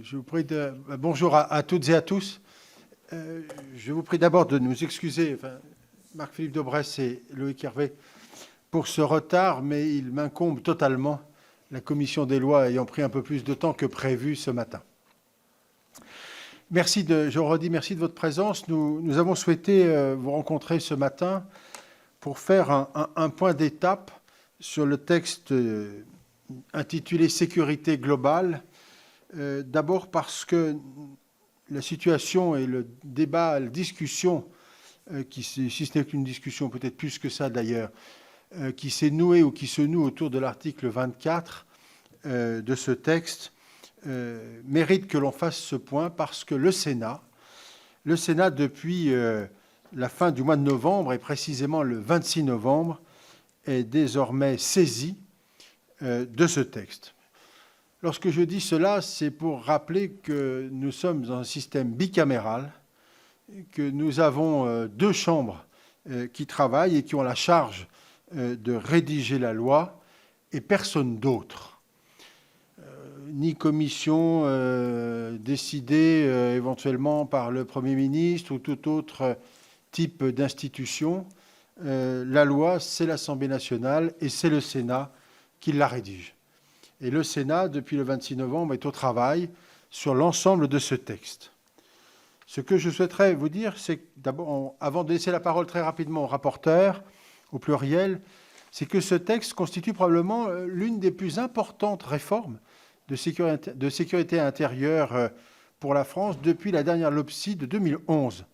Je vous prie bonjour à toutes et à tous. Je vous prie d'abord de nous excuser, Marc-Philippe Daubresse et Loïc Hervé, pour ce retard, mais il m'incombe totalement, la commission des lois ayant pris un peu plus de temps que prévu ce matin. Je redis merci de votre présence. Nous avons souhaité vous rencontrer ce matin pour faire un point d'étape sur le texte intitulé « Sécurité globale ». D'abord parce que la situation et le débat, la discussion, si ce n'est qu'une discussion, peut-être plus que ça d'ailleurs, qui s'est nouée ou qui se noue autour de l'article 24 de ce texte, mérite que l'on fasse ce point parce que le Sénat, depuis la fin du mois de novembre, et précisément le 26 novembre, est désormais saisi de ce texte. Lorsque je dis cela, c'est pour rappeler que nous sommes dans un système bicaméral, que nous avons deux chambres qui travaillent et qui ont la charge de rédiger la loi et personne d'autre. Ni commission décidée éventuellement par le Premier ministre ou tout autre type d'institution. La loi, c'est l'Assemblée nationale et c'est le Sénat qui la rédige. Et le Sénat, depuis le 26 novembre, est au travail sur l'ensemble de ce texte. Ce que je souhaiterais vous dire, c'est d'abord, avant de laisser la parole très rapidement au rapporteur, au pluriel, c'est que ce texte constitue probablement l'une des plus importantes réformes de sécurité intérieure pour la France depuis la dernière LOPSI de 2011,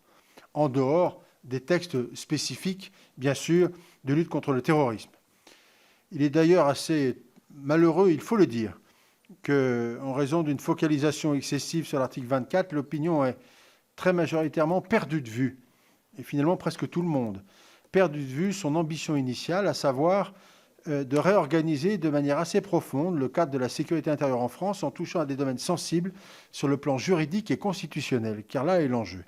en dehors des textes spécifiques, bien sûr, de lutte contre le terrorisme. Il est d'ailleurs assez malheureux, il faut le dire, qu'en raison d'une focalisation excessive sur l'article 24, l'opinion est très majoritairement perdue de vue, et finalement presque tout le monde, perdu de vue son ambition initiale, à savoir de réorganiser de manière assez profonde le cadre de la sécurité intérieure en France en touchant à des domaines sensibles sur le plan juridique et constitutionnel, car là est l'enjeu,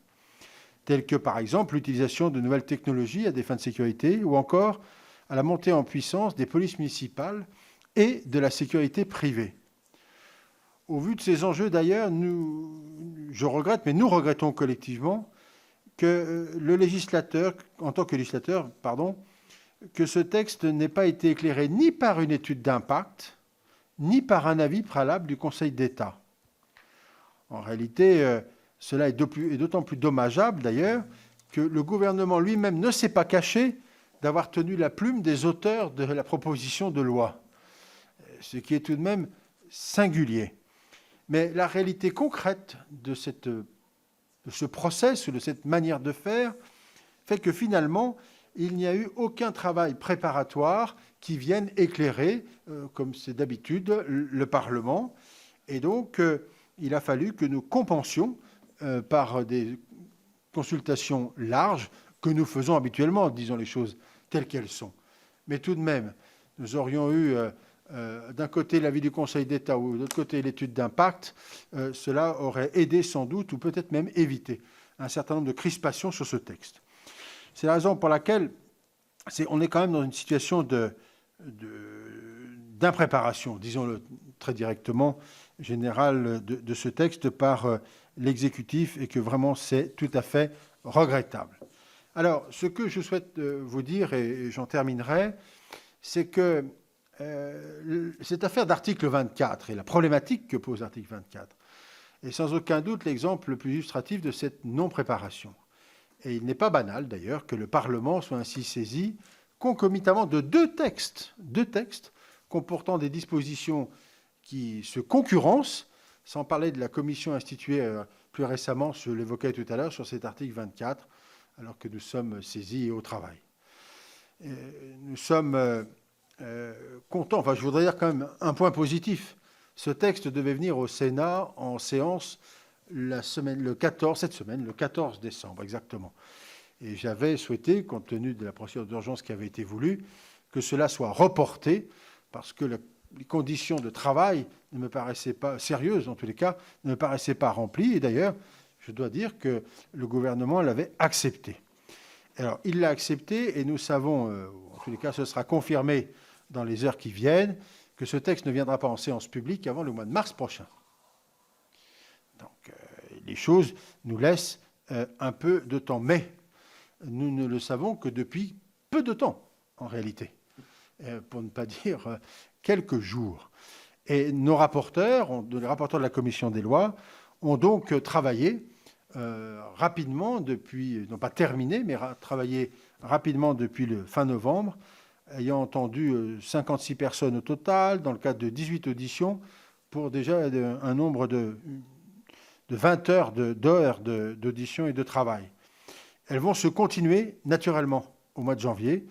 tels que par exemple l'utilisation de nouvelles technologies à des fins de sécurité ou encore à la montée en puissance des polices municipales et de la sécurité privée. Au vu de ces enjeux, d'ailleurs, je regrette, mais nous regrettons collectivement que le législateur, en tant que législateur, que ce texte n'ait pas été éclairé ni par une étude d'impact, ni par un avis préalable du Conseil d'État. En réalité, cela est d'autant plus dommageable, d'ailleurs, que le gouvernement lui-même ne s'est pas caché d'avoir tenu la plume des auteurs de la proposition de loi, ce qui est tout de même singulier. Mais la réalité concrète de ce process ou de cette manière de faire fait que finalement, il n'y a eu aucun travail préparatoire qui vienne éclairer, comme c'est d'habitude, le Parlement. Et donc, il a fallu que nous compensions par des consultations larges que nous faisons habituellement, disons les choses telles qu'elles sont. Mais tout de même, nous aurions eu d'un côté l'avis du Conseil d'État ou de l'autre côté l'étude d'impact, cela aurait aidé sans doute ou peut-être même évité un certain nombre de crispations sur ce texte. C'est la raison pour laquelle on est quand même dans une situation d'impréparation, disons-le très directement, générale de ce texte par l'exécutif et que vraiment c'est tout à fait regrettable. Alors, ce que je souhaite vous dire, et j'en terminerai, c'est que cette affaire d'article 24 et la problématique que pose l'article 24 est sans aucun doute l'exemple le plus illustratif de cette non-préparation. Et il n'est pas banal, d'ailleurs, que le Parlement soit ainsi saisi concomitamment de deux textes comportant des dispositions qui se concurrencent, sans parler de la commission instituée plus récemment, je l'évoquais tout à l'heure, sur cet article 24, alors que nous sommes saisis et au travail. Nous sommes contents, je voudrais dire quand même un point positif. Ce texte devait venir au Sénat en séance le 14 décembre exactement. Et j'avais souhaité, compte tenu de la procédure d'urgence qui avait été voulue, que cela soit reporté, parce que les conditions de travail ne me paraissaient pas sérieuses, en tous les cas, ne me paraissaient pas remplies. Et d'ailleurs, je dois dire que le gouvernement l'avait accepté. Alors, il l'a accepté et nous savons, en tous les cas, ce sera confirmé dans les heures qui viennent, que ce texte ne viendra pas en séance publique avant le mois de mars prochain. les choses nous laissent un peu de temps. Mais nous ne le savons que depuis peu de temps, en réalité, pour ne pas dire quelques jours. Et nos rapporteurs, les rapporteurs de la commission des lois, ont donc travaillé rapidement depuis, non pas terminé, mais travaillé rapidement depuis le fin novembre, ayant entendu 56 personnes au total, dans le cadre de 18 auditions, pour déjà un nombre de 20 heures d'audition et de travail. Elles vont se continuer naturellement au mois de janvier,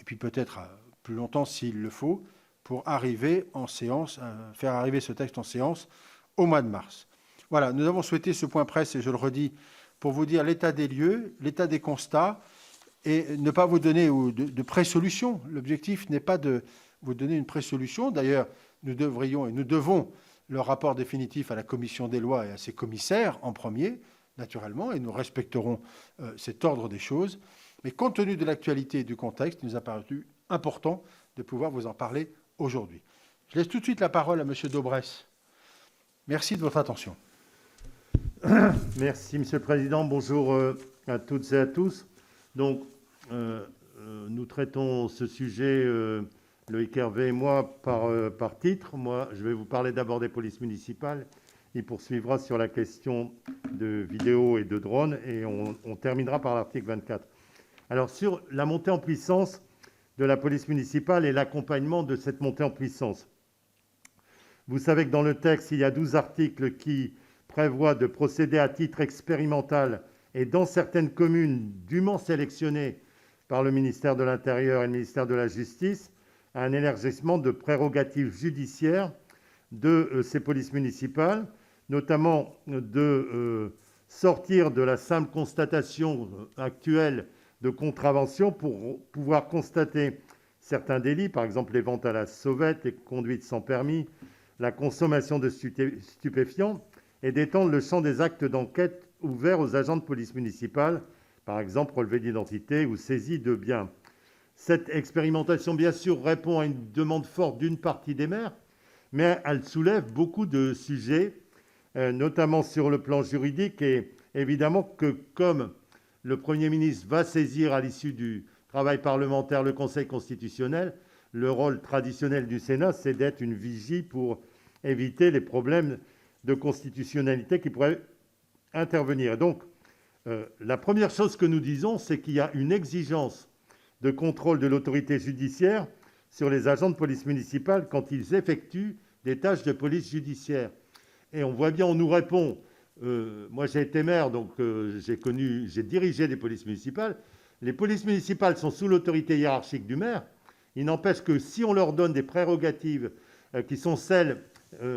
et puis peut-être plus longtemps s'il le faut, pour arriver en séance, faire arriver ce texte en séance au mois de mars. Voilà, nous avons souhaité ce point presse, et je le redis, pour vous dire l'état des lieux, l'état des constats, et ne pas vous donner de pré-solution. L'objectif n'est pas de vous donner une pré-solution. D'ailleurs, nous devrions et nous devons le rapport définitif à la commission des lois et à ses commissaires en premier, naturellement, et nous respecterons cet ordre des choses. Mais compte tenu de l'actualité et du contexte, il nous a paru important de pouvoir vous en parler aujourd'hui. Je laisse tout de suite la parole à M. Daubresse. Merci de votre attention. Merci, Monsieur le Président. Bonjour à toutes et à tous. Donc, nous traitons ce sujet, Loïc Hervé et moi, par titre. Moi, je vais vous parler d'abord des polices municipales. Il poursuivra sur la question de vidéos et de drones, et on terminera par l'article 24. Alors, sur la montée en puissance de la police municipale et l'accompagnement de cette montée en puissance. Vous savez que dans le texte, il y a 12 articles qui prévoient de procéder à titre expérimental et dans certaines communes dûment sélectionnées par le ministère de l'Intérieur et le ministère de la Justice à un élargissement de prérogatives judiciaires de ces polices municipales, notamment de sortir de la simple constatation actuelle de contravention pour pouvoir constater certains délits, par exemple les ventes à la sauvette, les conduites sans permis, la consommation de stupéfiants, et d'étendre le champ des actes d'enquête ouverts aux agents de police municipale, par exemple relevé d'identité ou saisie de biens. Cette expérimentation, bien sûr, répond à une demande forte d'une partie des maires, mais elle soulève beaucoup de sujets, notamment sur le plan juridique, et évidemment que comme le Premier ministre va saisir à l'issue du travail parlementaire le Conseil constitutionnel, le rôle traditionnel du Sénat, c'est d'être une vigie pour éviter les problèmes de constitutionnalité qui pourraient intervenir. Et donc, la première chose que nous disons, c'est qu'il y a une exigence de contrôle de l'autorité judiciaire sur les agents de police municipale quand ils effectuent des tâches de police judiciaire. Et on voit bien, on nous répond, moi j'ai été maire, donc j'ai dirigé des polices municipales. Les polices municipales sont sous l'autorité hiérarchique du maire. Il n'empêche que si on leur donne des prérogatives qui sont celles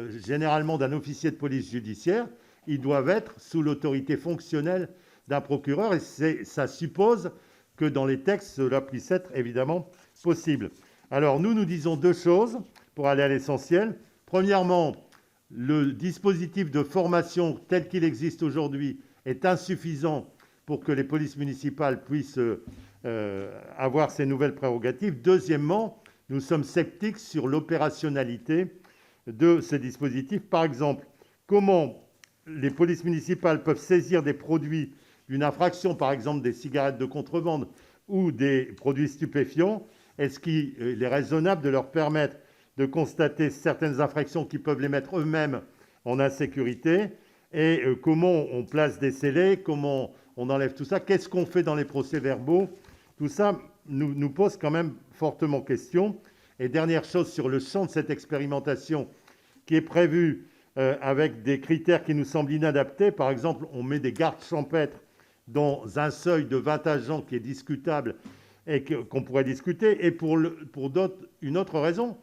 généralement d'un officier de police judiciaire, ils doivent être sous l'autorité fonctionnelle d'un procureur, et ça suppose que dans les textes, cela puisse être évidemment possible. Alors nous disons deux choses pour aller à l'essentiel. Premièrement, le dispositif de formation tel qu'il existe aujourd'hui est insuffisant pour que les polices municipales puissent avoir ces nouvelles prérogatives. Deuxièmement, nous sommes sceptiques sur l'opérationnalité de ces dispositifs. Par exemple, comment les polices municipales peuvent saisir des produits d'une infraction, par exemple des cigarettes de contrebande ou des produits stupéfiants? Est-ce qu'il est raisonnable de leur permettre de constater certaines infractions qui peuvent les mettre eux-mêmes en insécurité? Et comment on place des scellés? Comment on enlève tout ça? Qu'est-ce qu'on fait dans les procès-verbaux? Tout ça nous pose quand même fortement question. Et dernière chose, sur le champ de cette expérimentation qui est prévue avec des critères qui nous semblent inadaptés. Par exemple, on met des gardes champêtres dans un seuil de 20 agents qui est discutable et qu'on pourrait discuter. Et pour d'autres, une autre raison,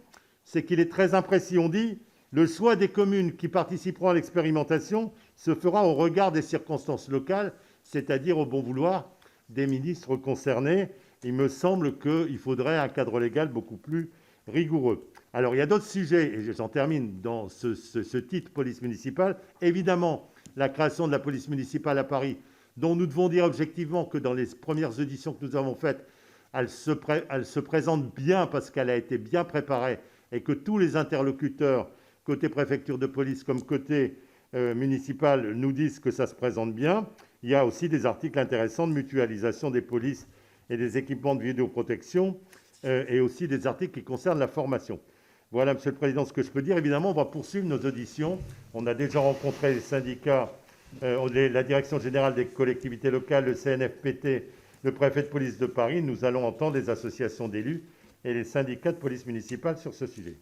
c'est qu'il est très imprécis. On dit le choix des communes qui participeront à l'expérimentation se fera au regard des circonstances locales, c'est-à-dire au bon vouloir des ministres concernés. Il me semble qu'il faudrait un cadre légal beaucoup plus rigoureux. Alors, il y a d'autres sujets, et j'en termine dans ce titre police municipale. Évidemment, la création de la police municipale à Paris, dont nous devons dire objectivement que dans les premières auditions que nous avons faites, elle se présente bien parce qu'elle a été bien préparée et que tous les interlocuteurs, côté préfecture de police comme côté municipales nous disent que ça se présente bien. Il y a aussi des articles intéressants de mutualisation des polices et des équipements de vidéoprotection et aussi des articles qui concernent la formation. Voilà, Monsieur le Président, ce que je peux dire. Évidemment, on va poursuivre nos auditions. On a déjà rencontré les syndicats, la Direction générale des collectivités locales, le CNFPT, le préfet de police de Paris. Nous allons entendre les associations d'élus et les syndicats de police municipale sur ce sujet.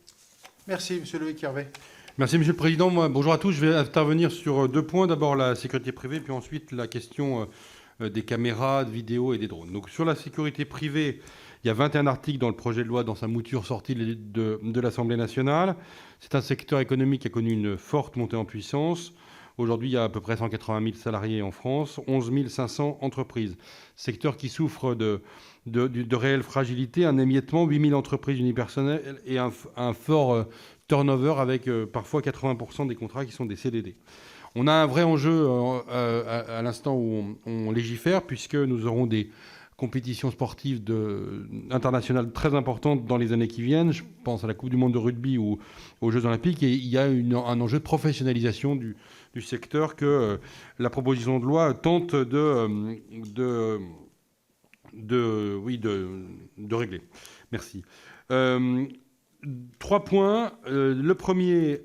Merci, Monsieur Loïc Hervé. Merci, Monsieur le Président. Bonjour à tous. Je vais intervenir sur 2 points. D'abord, la sécurité privée, puis ensuite la question des caméras, de vidéo et des drones. Donc, sur la sécurité privée, il y a 21 articles dans le projet de loi, dans sa mouture sortie de l'Assemblée nationale. C'est un secteur économique qui a connu une forte montée en puissance. Aujourd'hui, il y a à peu près 180 000 salariés en France, 11 500 entreprises. Secteur qui souffre de réelle fragilité, un émiettement, 8 000 entreprises unipersonnelles et un fort turnover avec parfois 80% des contrats qui sont des CDD. On a un vrai enjeu à l'instant où on légifère, puisque nous aurons des compétitions sportives internationales très importantes dans les années qui viennent. Je pense à la Coupe du monde de rugby ou aux Jeux olympiques. Et il y a un enjeu de professionnalisation du secteur que la proposition de loi tente de régler. Merci. 3 points. Le premier,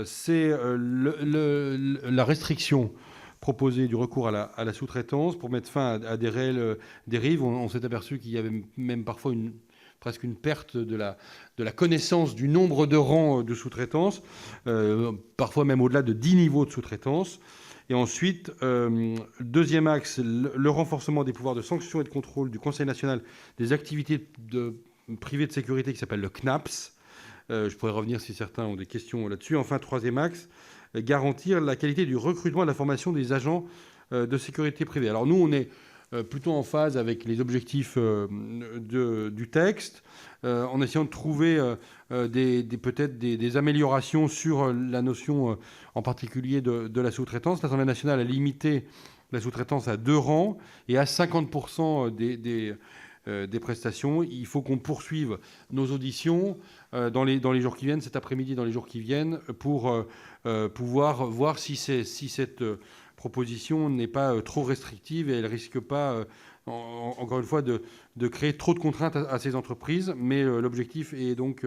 c'est la restriction proposée du recours à la sous-traitance pour mettre fin à des réelles dérives. On s'est aperçu qu'il y avait même parfois presque une perte de la connaissance du nombre de rangs de sous-traitance, parfois même au-delà de 10 niveaux de sous-traitance. Et ensuite, deuxième axe, le renforcement des pouvoirs de sanction et de contrôle du Conseil national des activités privées de sécurité qui s'appelle le CNAPS. Je pourrais revenir si certains ont des questions là-dessus. Enfin, troisième axe, garantir la qualité du recrutement et de la formation des agents de sécurité privée. Alors nous, on est plutôt en phase avec les objectifs du texte, en essayant de trouver peut-être des améliorations sur la notion en particulier de la sous-traitance. L'Assemblée nationale a limité la sous-traitance à 2 rangs et à 50% des prestations. Il faut qu'on poursuive nos auditions dans les jours qui viennent, cet après-midi, dans les jours qui viennent, pour pouvoir voir si cette proposition n'est pas trop restrictive et elle ne risque pas, encore une fois, de créer trop de contraintes à ces entreprises. Mais l'objectif est donc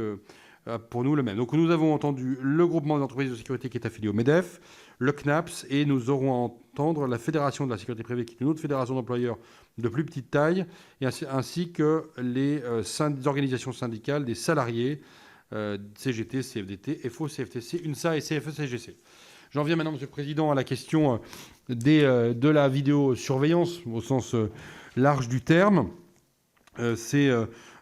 pour nous le même. Donc nous avons entendu le groupement des entreprises de sécurité qui est affilié au MEDEF, le CNAPS, et nous aurons à entendre la Fédération de la sécurité privée, qui est une autre fédération d'employeurs de plus petite taille, ainsi que les organisations syndicales des salariés, CGT, CFDT, FO, CFTC, UNSA et CFE-CGC. J'en viens maintenant, Monsieur le Président, à la question de la vidéosurveillance au sens large du terme. C'est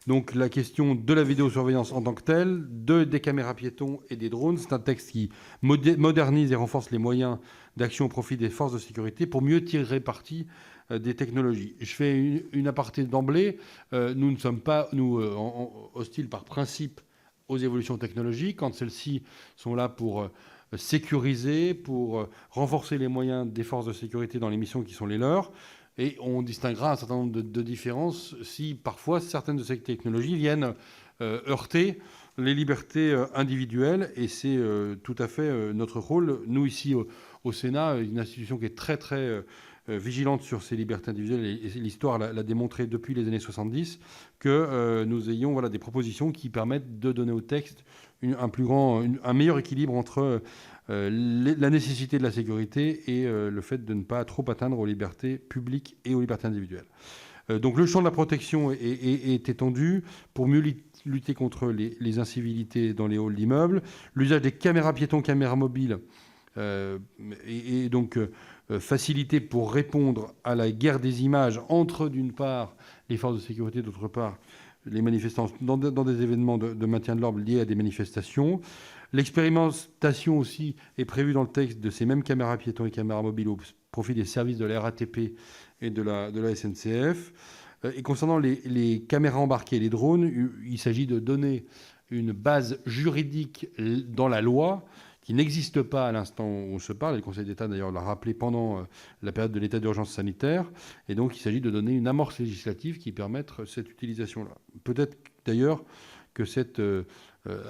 donc la question de la vidéosurveillance en tant que telle, des caméras piétons et des drones. C'est un texte qui modernise et renforce les moyens d'action au profit des forces de sécurité pour mieux tirer parti des technologies. Je fais une aparté d'emblée. Nous ne sommes pas, hostiles par principe aux évolutions technologiques, quand celles-ci sont là pour sécuriser, pour renforcer les moyens des forces de sécurité dans les missions qui sont les leurs. Et on distinguera un certain nombre de différences si parfois certaines de ces technologies viennent heurter les libertés individuelles. Et c'est tout à fait notre rôle. Nous, ici, au Sénat, une institution qui est très, très vigilante sur ces libertés individuelles, et l'histoire l'a démontré depuis les années 70, que nous ayons des propositions qui permettent de donner au texte un meilleur équilibre entre la nécessité de la sécurité et le fait de ne pas trop atteindre aux libertés publiques et aux libertés individuelles. Donc le champ de la protection est étendu pour mieux lutter contre les incivilités dans les halls d'immeubles. L'usage des caméras piétons, caméras mobiles est donc facilité pour répondre à la guerre des images entre, d'une part, les forces de sécurité, d'autre part, les manifestants dans des événements de maintien de l'ordre liés à des manifestations. L'expérimentation aussi est prévue dans le texte de ces mêmes caméras piétons et caméras mobiles au profit des services de la RATP et de la SNCF. Et concernant les caméras embarquées, les drones, il s'agit de donner une base juridique dans la loi qui n'existe pas à l'instant où on se parle. Le Conseil d'État, d'ailleurs, l'a rappelé pendant la période de l'état d'urgence sanitaire. Et donc, il s'agit de donner une amorce législative qui permette cette utilisation-là. Peut-être, d'ailleurs, que cette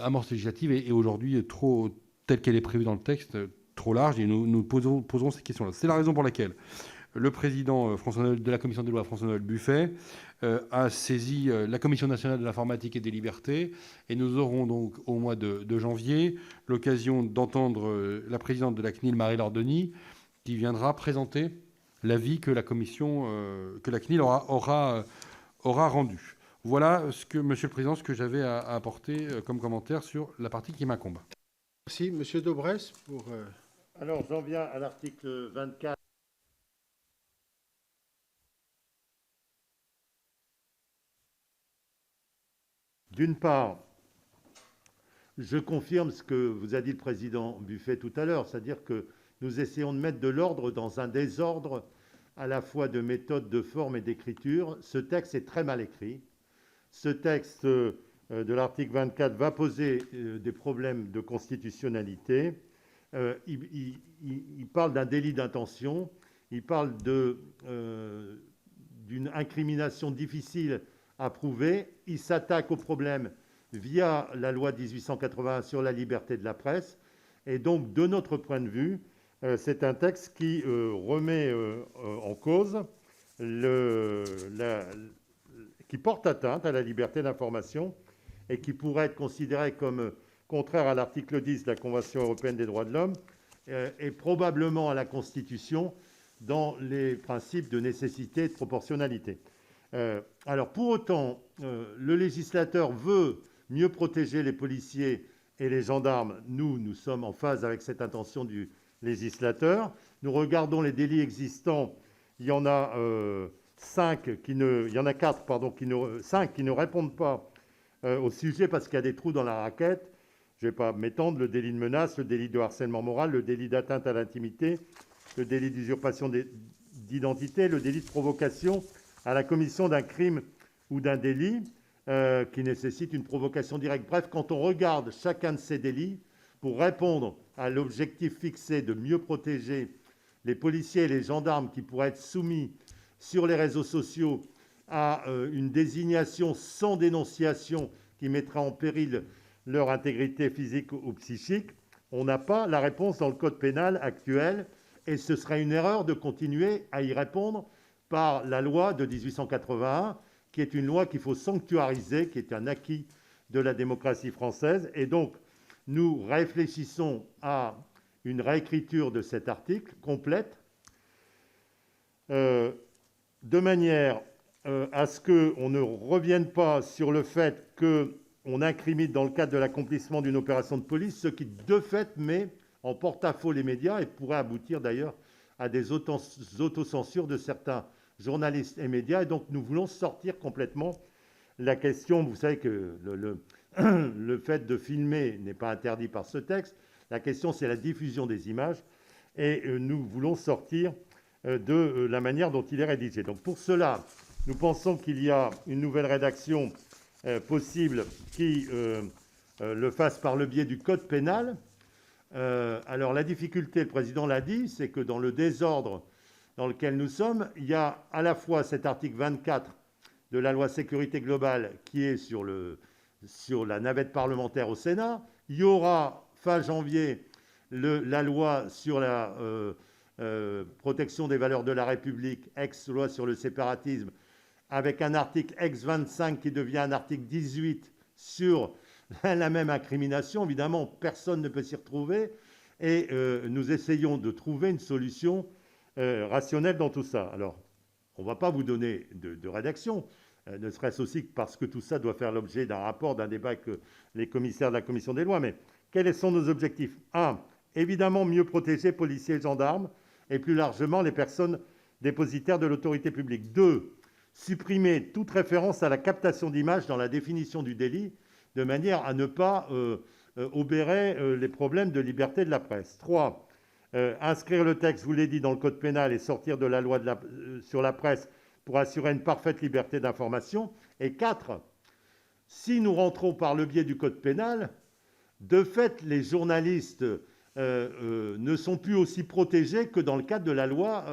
amorce législative est aujourd'hui telle qu'elle est prévue dans le texte, trop large et nous poserons ces questions-là. C'est la raison pour laquelle le président de la commission des lois, François-Noël Buffet, a saisi la Commission nationale de l'informatique et des libertés, et nous aurons donc au mois de janvier l'occasion d'entendre la présidente de la CNIL, Marie-Laure Denis, qui viendra présenter l'avis que la CNIL aura rendu. Voilà, Monsieur le Président, ce que j'avais à apporter comme commentaire sur la partie qui m'incombe. Merci. Monsieur Daubresse pour... Alors, j'en viens à l'article 24. D'une part, je confirme ce que vous a dit le président Buffet tout à l'heure, c'est-à-dire que nous essayons de mettre de l'ordre dans un désordre à la fois de méthode, de forme et d'écriture. Ce texte est très mal écrit. Ce texte de l'article 24 va poser des problèmes de constitutionnalité. Il parle d'un délit d'intention, il parle d'une incrimination difficile à prouver, il s'attaque au problème via la loi de 1881 sur la liberté de la presse, et donc de notre point de vue, c'est un texte qui remet en cause, qui porte atteinte à la liberté d'information et qui pourrait être considéré comme contraire à l'article 10 de la Convention européenne des droits de l'homme et probablement à la Constitution dans les principes de nécessité et de proportionnalité. Alors pour autant, le législateur veut mieux protéger les policiers et les gendarmes. Nous sommes en phase avec cette intention du législateur. Nous regardons les délits existants. Il y en a 5 qui ne répondent pas au sujet parce qu'il y a des trous dans la raquette. Je ne vais pas m'étendre. Le délit de menace, le délit de harcèlement moral, le délit d'atteinte à l'intimité, le délit d'usurpation d'identité, le délit de provocation à la commission d'un crime ou d'un délit qui nécessite une provocation directe. Bref, quand on regarde chacun de ces délits, pour répondre à l'objectif fixé de mieux protéger les policiers et les gendarmes qui pourraient être soumis sur les réseaux sociaux à une désignation sans dénonciation qui mettrait en péril leur intégrité physique ou psychique, on n'a pas la réponse dans le code pénal actuel, et ce serait une erreur de continuer à y répondre par la loi de 1881, qui est une loi qu'il faut sanctuariser, qui est un acquis de la démocratie française. Et donc, nous réfléchissons à une réécriture de cet article complète, de manière à ce qu'on ne revienne pas sur le fait qu'on incrimine dans le cadre de l'accomplissement d'une opération de police, ce qui de fait met en porte-à-faux les médias et pourrait aboutir d'ailleurs à des autocensures de certains journalistes et médias. Et donc nous voulons sortir complètement la question. Vous savez que le fait de filmer n'est pas interdit par ce texte. La question, c'est la diffusion des images, et nous voulons sortir de la manière dont il est rédigé. Donc pour cela, nous pensons qu'il y a une nouvelle rédaction possible qui le fasse par le biais du code pénal. Alors la difficulté, le président l'a dit, c'est que dans le désordre dans lequel nous sommes, il y a à la fois cet article 24 de la loi sécurité globale qui est sur la navette parlementaire au Sénat. Il y aura fin janvier la loi sur la protection des valeurs de la République, ex-loi sur le séparatisme, avec un article ex-25 qui devient un article 18 sur la même incrimination. Évidemment, personne ne peut s'y retrouver, et nous essayons de trouver une solution rationnelle dans tout ça. Alors, on ne va pas vous donner de rédaction, ne serait-ce aussi parce que tout ça doit faire l'objet d'un rapport, d'un débat avec les commissaires de la commission des lois. Mais quels sont nos objectifs ? 1. Évidemment, mieux protéger policiers et gendarmes, et plus largement les personnes dépositaires de l'autorité publique. 2. Supprimer toute référence à la captation d'images dans la définition du délit, de manière à ne pas obérer les problèmes de liberté de la presse. 3. Inscrire le texte, je vous l'ai dit, dans le code pénal et sortir de la loi sur la presse pour assurer une parfaite liberté d'information. Et 4. Si nous rentrons par le biais du code pénal, de fait, les journalistes ne sont plus aussi protégés que dans le cadre de la loi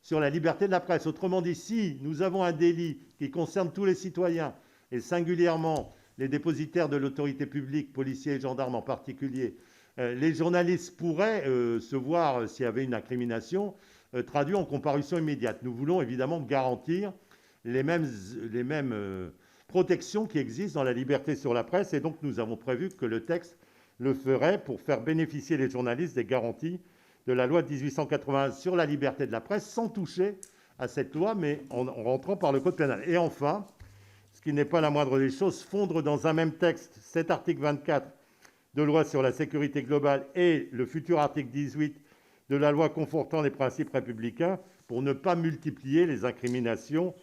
sur la liberté de la presse. Autrement dit, si nous avons un délit qui concerne tous les citoyens, et singulièrement les dépositaires de l'autorité publique, policiers et gendarmes en particulier, les journalistes pourraient se voir, s'il y avait une incrimination, traduit en comparution immédiate. Nous voulons évidemment garantir les mêmes protections qui existent dans la liberté sur la presse, et donc nous avons prévu que le texte le ferait pour faire bénéficier les journalistes des garanties de la loi de 1881 sur la liberté de la presse, sans toucher à cette loi, mais en rentrant par le code pénal. Et enfin, ce qui n'est pas la moindre des choses, fondre dans un même texte cet article 24 de loi sur la sécurité globale et le futur article 18 de la loi confortant les principes républicains pour ne pas multiplier les incriminations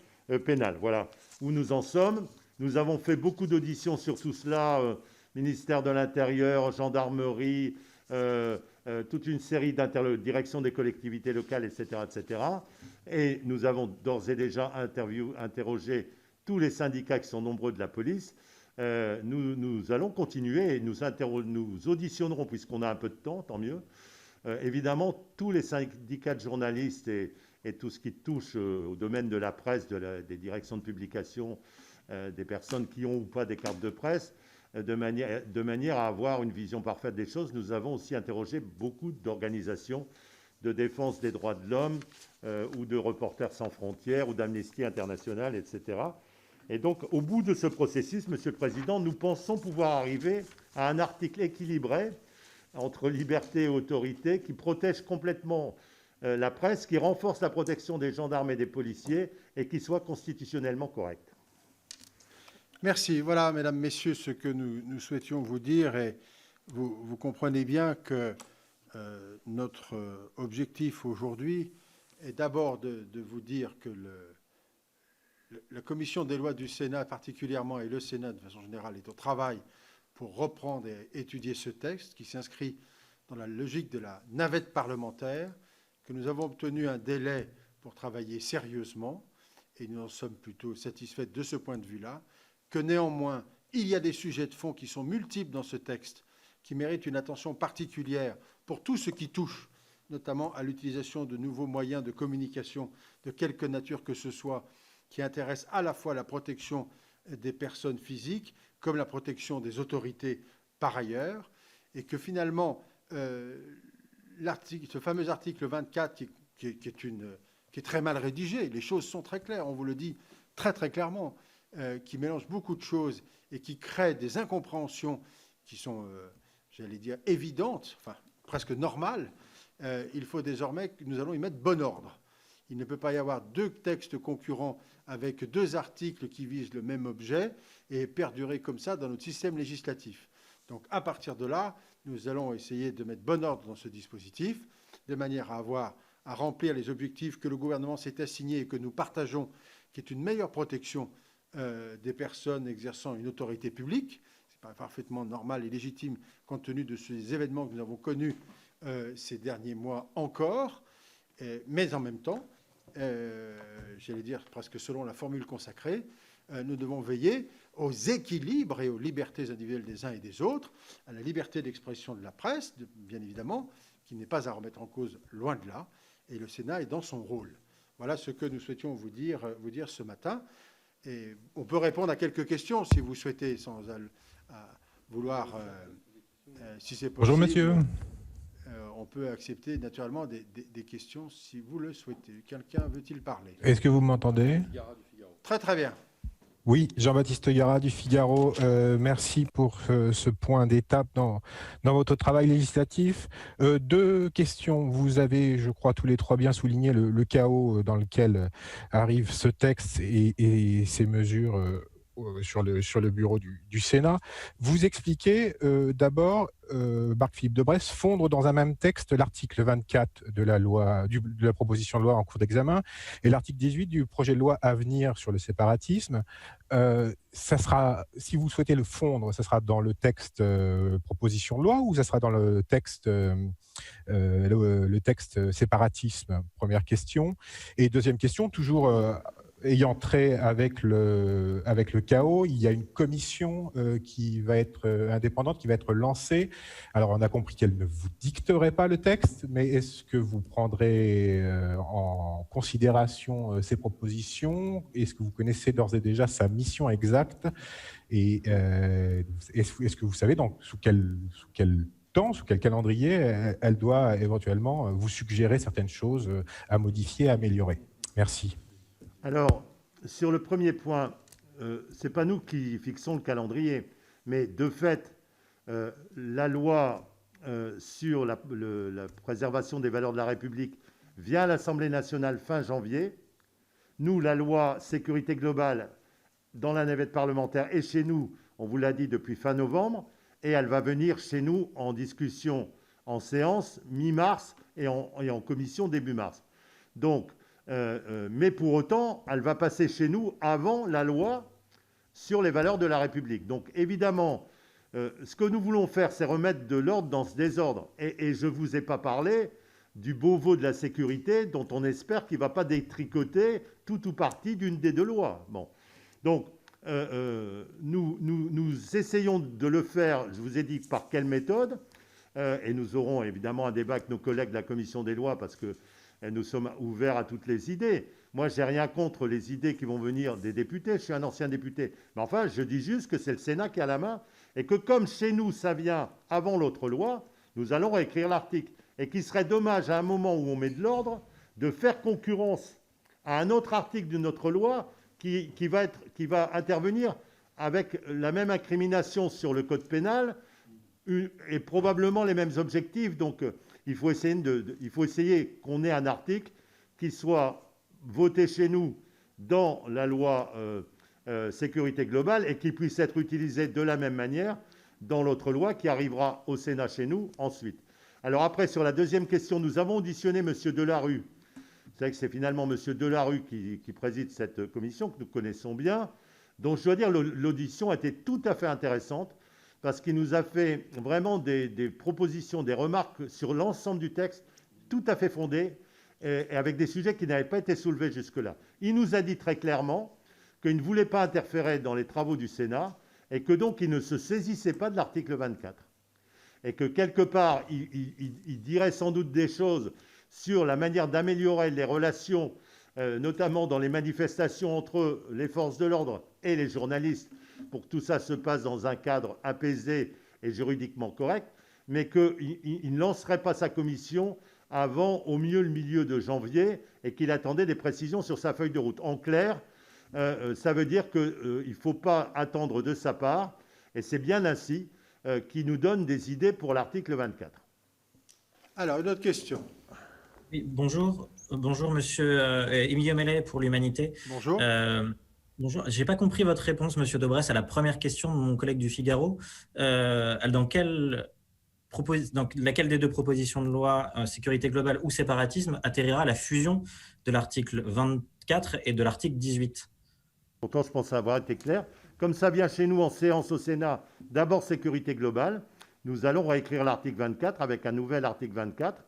pénales. Voilà où nous en sommes. Nous avons fait beaucoup d'auditions sur tout cela, ministère de l'Intérieur, gendarmerie, toute une série directions des collectivités locales, etc., etc. Et nous avons d'ores et déjà interrogé tous les syndicats qui sont nombreux de la police. Nous allons continuer et nous auditionnerons, puisqu'on a un peu de temps, tant mieux. Évidemment, tous les syndicats de journalistes et tout ce qui touche au domaine de la presse, des directions de publication, des personnes qui ont ou pas des cartes de presse, de manière à avoir une vision parfaite des choses. Nous avons aussi interrogé beaucoup d'organisations de défense des droits de l'homme ou de Reporters sans frontières ou d'Amnesty International, etc. Et donc, au bout de ce processus, Monsieur le Président, nous pensons pouvoir arriver à un article équilibré entre liberté et autorité qui protège complètement la presse, qui renforce la protection des gendarmes et des policiers et qui soit constitutionnellement correct. Merci. Voilà, mesdames, messieurs, ce que nous souhaitions vous dire. Et vous comprenez bien que notre objectif aujourd'hui est d'abord de vous dire que la commission des lois du Sénat particulièrement, et le Sénat de façon générale, est au travail pour reprendre et étudier ce texte qui s'inscrit dans la logique de la navette parlementaire, que nous avons obtenu un délai pour travailler sérieusement, et nous en sommes plutôt satisfaits de ce point de vue-là, que néanmoins, il y a des sujets de fond qui sont multiples dans ce texte, qui méritent une attention particulière pour tout ce qui touche notamment à l'utilisation de nouveaux moyens de communication de quelque nature que ce soit, qui intéressent à la fois la protection des personnes physiques comme la protection des autorités par ailleurs, et que finalement, ce fameux article 24 qui est très mal rédigé, les choses sont très claires, on vous le dit très très clairement, qui mélange beaucoup de choses et qui crée des incompréhensions qui sont, j'allais dire, évidentes, enfin presque normales, il faut désormais que nous allons y mettre bon ordre. Il ne peut pas y avoir deux textes concurrents avec deux articles qui visent le même objet et perdurer comme ça dans notre système législatif. Donc à partir de là, nous allons essayer de mettre bon ordre dans ce dispositif, de manière à remplir les objectifs que le gouvernement s'est assigné et que nous partageons, qui est une meilleure protection des personnes exerçant une autorité publique. Ce n'est pas parfaitement normal et légitime compte tenu de ces événements que nous avons connus ces derniers mois encore, mais en même temps, j'allais dire presque selon la formule consacrée, nous devons veiller aux équilibres et aux libertés individuelles des uns et des autres, à la liberté d'expression de la presse, bien évidemment, qui n'est pas à remettre en cause, loin de là, et le Sénat est dans son rôle. Voilà ce que nous souhaitions vous dire ce matin. Et on peut répondre à quelques questions si vous souhaitez, sans vouloir, si c'est possible. Bonjour, monsieur. On peut accepter naturellement des questions si vous le souhaitez. Quelqu'un veut-il parler? Est-ce que vous m'entendez? Très très bien. Oui, Jean-Baptiste Garat du Figaro. Merci pour ce point d'étape dans votre travail législatif. Deux questions. Vous avez, je crois, tous les trois bien souligné le chaos dans lequel arrive ce texte et ces mesures sur le bureau du Sénat. Vous expliquez d'abord, Marc-Philippe Daubresse, fondre dans un même texte l'article 24 de la proposition de loi en cours d'examen et l'article 18 du projet de loi à venir sur le séparatisme. Ça sera, si vous souhaitez le fondre, ça sera dans le texte proposition de loi ou ça sera dans le texte séparatisme? Première question. Et deuxième question, toujours ayant trait avec le chaos, il y a une commission qui va être indépendante, qui va être lancée. Alors, on a compris qu'elle ne vous dicterait pas le texte, mais est-ce que vous prendrez en considération ces propositions? Est-ce que vous connaissez d'ores et déjà sa mission exacte? Et est-ce que vous savez donc sous quel temps, sous quel calendrier elle doit éventuellement vous suggérer certaines choses à modifier, à améliorer. Merci. Alors, sur le premier point, ce n'est pas nous qui fixons le calendrier, mais de fait, la loi sur la préservation des valeurs de la République vient à l'Assemblée nationale fin janvier. Nous, la loi sécurité globale, dans la navette parlementaire et chez nous, on vous l'a dit depuis fin novembre, et elle va venir chez nous en discussion en séance mi-mars et en commission début mars. Donc, mais pour autant, elle va passer chez nous avant la loi sur les valeurs de la République. Donc évidemment, ce que nous voulons faire, c'est remettre de l'ordre dans ce désordre. Et je ne vous ai pas parlé du Beauvau de la sécurité, dont on espère qu'il ne va pas détricoter tout ou partie d'une des deux lois. Bon. Donc, nous essayons de le faire, je vous ai dit par quelle méthode, et nous aurons évidemment un débat avec nos collègues de la commission des lois, parce que nous sommes ouverts à toutes les idées. Moi, je n'ai rien contre les idées qui vont venir des députés. Je suis un ancien député. Mais enfin, je dis juste que c'est le Sénat qui a la main et que comme chez nous, ça vient avant l'autre loi, nous allons réécrire l'article. Et qu'il serait dommage, à un moment où on met de l'ordre, de faire concurrence à un autre article de notre loi qui va intervenir avec la même incrimination sur le code pénal et probablement les mêmes objectifs. Donc, il faut essayer qu'on ait un article qui soit voté chez nous dans la loi sécurité globale et qui puisse être utilisé de la même manière dans l'autre loi qui arrivera au Sénat chez nous ensuite. Alors après, sur la deuxième question, nous avons auditionné M. Delarue. Vous savez que c'est finalement M. Delarue qui préside cette commission, que nous connaissons bien. Donc je dois dire, l'audition a été tout à fait intéressante parce qu'il nous a fait vraiment des propositions, des remarques sur l'ensemble du texte, tout à fait fondées, et avec des sujets qui n'avaient pas été soulevés jusque-là. Il nous a dit très clairement qu'il ne voulait pas interférer dans les travaux du Sénat et que donc il ne se saisissait pas de l'article 24. Et que quelque part, il dirait sans doute des choses sur la manière d'améliorer les relations, notamment dans les manifestations entre les forces de l'ordre et les journalistes, pour que tout ça se passe dans un cadre apaisé et juridiquement correct, mais qu'il ne lancerait pas sa commission avant au mieux le milieu de janvier et qu'il attendait des précisions sur sa feuille de route. En clair, ça veut dire qu'il ne faut pas attendre de sa part, et c'est bien ainsi, qu'il nous donne des idées pour l'article 24. Alors, une autre question. Oui, bonjour. Bonjour, monsieur Emilio Mellet pour l'Humanité. Bonjour. Bonjour. Je n'ai pas compris votre réponse, monsieur Daubresse, à la première question de mon collègue du Figaro. Dans laquelle des deux propositions de loi, sécurité globale ou séparatisme, atterrira la fusion de l'article 24 et de l'article 18 ? Pourtant, je pense avoir été clair. Comme ça vient chez nous en séance au Sénat, d'abord sécurité globale, nous allons réécrire l'article 24 avec un nouvel article 24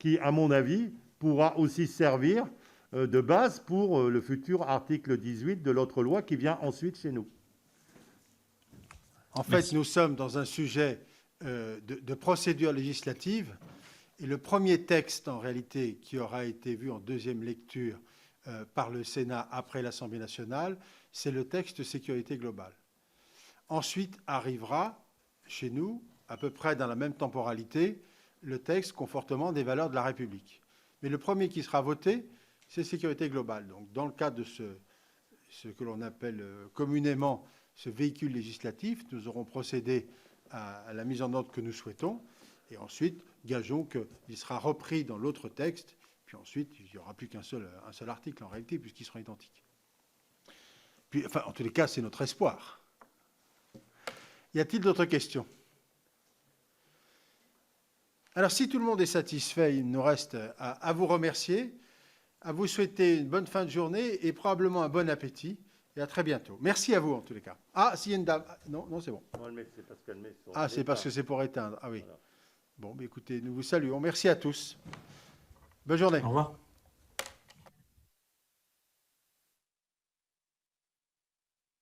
qui, à mon avis, pourra aussi servir de base pour le futur article 18 de l'autre loi qui vient ensuite chez nous. En fait, nous sommes dans un sujet de procédure législative et le premier texte, en réalité, qui aura été vu en deuxième lecture par le Sénat après l'Assemblée nationale, c'est le texte sécurité globale. Ensuite arrivera chez nous, à peu près dans la même temporalité, le texte confortement des valeurs de la République. Mais le premier qui sera voté, c'est sécurité globale. Donc, dans le cadre de ce que l'on appelle communément ce véhicule législatif, nous aurons procédé à la mise en ordre que nous souhaitons. Et ensuite, gageons qu'il sera repris dans l'autre texte. Puis ensuite, il n'y aura plus un seul article en réalité, puisqu'ils seront identiques. Puis, enfin, en tous les cas, c'est notre espoir. Y a-t-il d'autres questions ? Alors, si tout le monde est satisfait, il nous reste à vous remercier, à vous souhaiter une bonne fin de journée et probablement un bon appétit. Et à très bientôt. Merci à vous, en tous les cas. Ah, s'il y a une dame. Non, c'est bon. C'est parce qu'elle met son c'est parce que c'est pour éteindre. Ah oui. Voilà. Bon, écoutez, nous vous saluons. Merci à tous. Bonne journée. Au revoir.